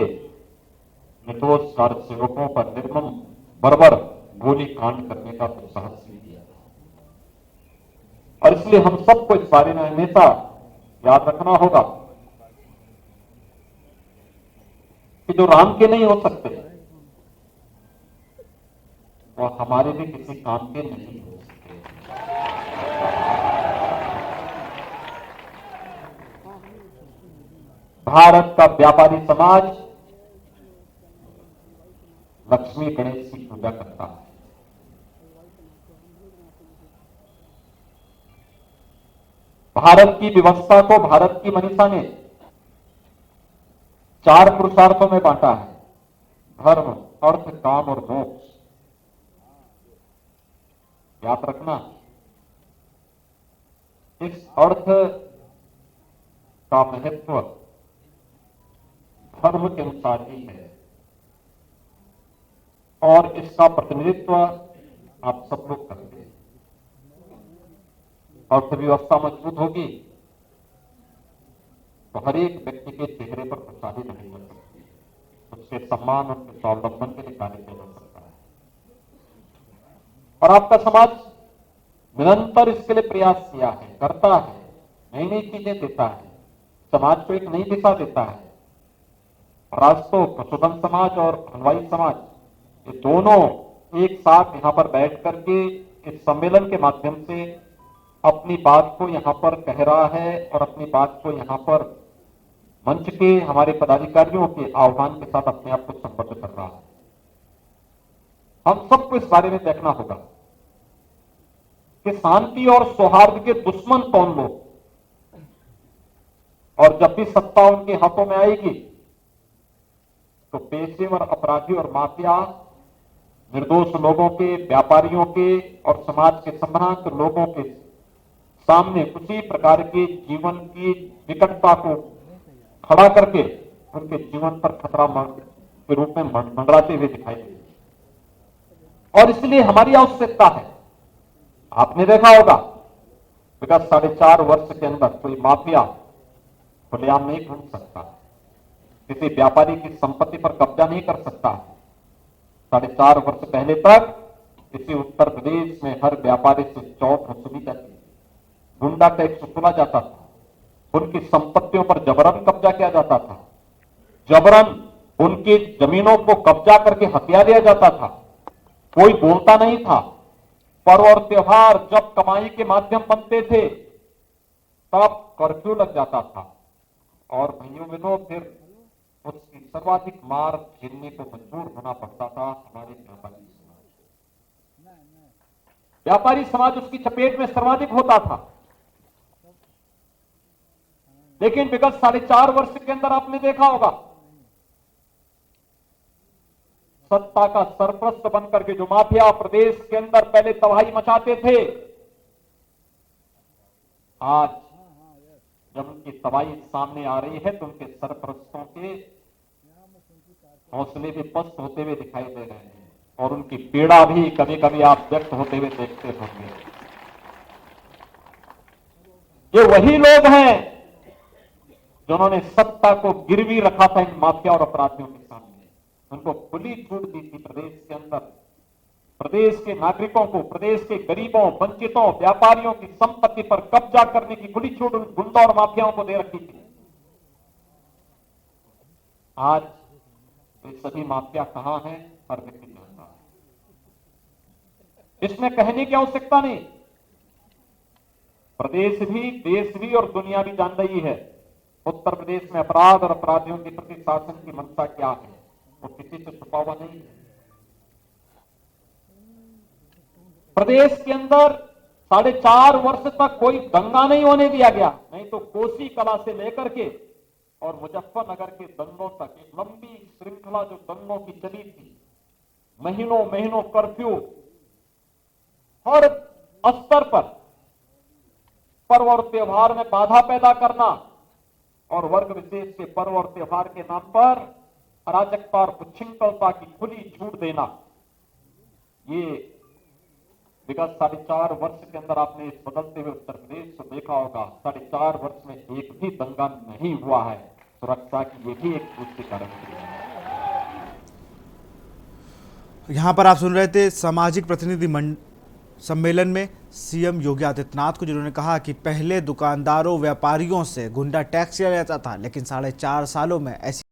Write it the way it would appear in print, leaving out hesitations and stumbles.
निर्दोष कारक सेवकों पर निर्मम बर्बर गोली कांड करने का दुस्साहस किया। और इसलिए हम सबको इस बारे में हमेशा याद रखना होगा कि जो राम के नहीं हो सकते वो हमारे भी किसी काम के नहीं हो सकते। भारत का व्यापारी समाज लक्ष्मी गणेश की पूजा करता है। भारत की व्यवस्था को भारत की मनीषा ने 4 पुरुषार्थों में बांटा है: धर्म, अर्थ, काम और मोक्ष। याद रखना, इस अर्थ का महत्व धर्म के अनुसार ही है और इसका प्रतिनिधित्व आप सब लोग करते हैं। अर्थव्यवस्था मजबूत होगी तो हर एक व्यक्ति के चेहरे पर खुशहाली नहीं हो सकती, उसके सम्मान और स्वावलंबन के लिए कार्य किया जा सकता है। और आपका समाज निरंतर इसके लिए प्रयास किया है, करता है, नई नई चीजें देता है, समाज को एक नई दिशा देता है। और आज तो पशुधन समाज और हलवाई समाज ये दोनों एक साथ यहां पर बैठ करके इस सम्मेलन के माध्यम से अपनी बात को यहां पर कह रहा है और अपनी बात को यहां पर मंच के हमारे पदाधिकारियों के आह्वान के साथ अपने आप को संबद्ध कर रहा है। हम सबको इस बारे में देखना होगा कि शांति और सौहार्द के दुश्मन कौन लोग, और जब भी सत्ता उनके हाथों में आएगी तो पेशेवर अपराधी और माफिया निर्दोष लोगों के, व्यापारियों के और समाज के संभ्रांत लोगों के सामने उसी प्रकार के जीवन की विकटता को खड़ा करके उनके जीवन पर खतरा के रूप में मंडराते हुए दिखाई देते। और इसलिए हमारी आवश्यकता है, आपने देखा होगा विगत 4.5 वर्ष के अंदर कोई माफिया खुलेआम नहीं घूम सकता, किसी व्यापारी की संपत्ति पर कब्जा नहीं कर सकता। 4.5 वर्ष पहले तक इसी उत्तर प्रदेश में हर व्यापारी से चौथ वसूली जाती, गुंडा टैक्स वसूला जाता था, उनकी संपत्तियों पर जबरन कब्जा किया जाता था, जबरन उनकी जमीनों को कब्जा करके हथिया लिया जाता था। कोई बोलता नहीं था। पर्व और त्योहार जब कमाई के माध्यम बनते थे तब कर्फ्यू लग जाता था और भाइयों बहनों फिर उसकी सर्वाधिक मार झेलने को मजबूर होना पड़ता था हमारे व्यापारी समाज। व्यापारी समाज उसकी चपेट में सर्वाधिक होता था। लेकिन विगत 4.5 वर्ष के अंदर आपने देखा होगा सत्ता का सरपरस्त बनकर के जो माफिया प्रदेश के अंदर पहले तबाही मचाते थे, आज जब उनकी तबाही सामने आ रही है तो उनके सरपरस्तों के हौसले भी पस्त होते हुए दिखाई दे रहे हैं और उनकी पीड़ा भी कभी कभी आप व्यक्त होते हुए देखते होंगे। ये वही लोग हैं जिन्होंने सत्ता को गिरवी रखा था इन माफिया और अपराधियों के सामने। उनको खुली छूट दी थी प्रदेश के अंदर, प्रदेश के नागरिकों को, प्रदेश के गरीबों, वंचितों, व्यापारियों की संपत्ति पर कब्जा करने की खुली छूट उन गुंडों और माफियाओं को दे रखी थी। आज ये सभी माफिया कहां हैं, हर व्यक्ति जानता है। इसमें कहने की आवश्यकता नहीं, प्रदेश भी, देश भी और दुनिया भी जान रही है उत्तर प्रदेश में अपराध और अपराधियों के प्रति शासन की मंशा क्या है, वो किसी से छुपा हुआ नहीं है। प्रदेश के अंदर 4.5 वर्ष तक कोई दंगा नहीं होने दिया गया, नहीं तो कोसी कला से लेकर के और मुजफ्फरनगर के दंगों तक एक लंबी श्रृंखला जो दंगों की चली थी, महीनों महीनों कर्फ्यू, हर स्तर पर पर्व और त्योहार में बाधा पैदा करना और वर्ग विशेष के पर्व और त्योहार के नाम पर अराजकता और उच्छृंखलता की खुली छूट देना, ये विगत 4.5 वर्ष के अंदर आपने इस बदलते हुए उत्तर प्रदेश को देखा होगा। 4.5 वर्ष में एक भी दंगा नहीं हुआ है सुरक्षा की ये भी एक दूसरी कारण है। यहाँ पर आप सुन रहे थे सामाजिक प्रतिनिधि सम्मेलन में सीएम योगी आदित्यनाथ को, जिन्होंने कहा कि पहले दुकानदारों व्यापारियों से गुंडा टैक्स लिया जाता था, लेकिन 4.5 सालों में ऐसी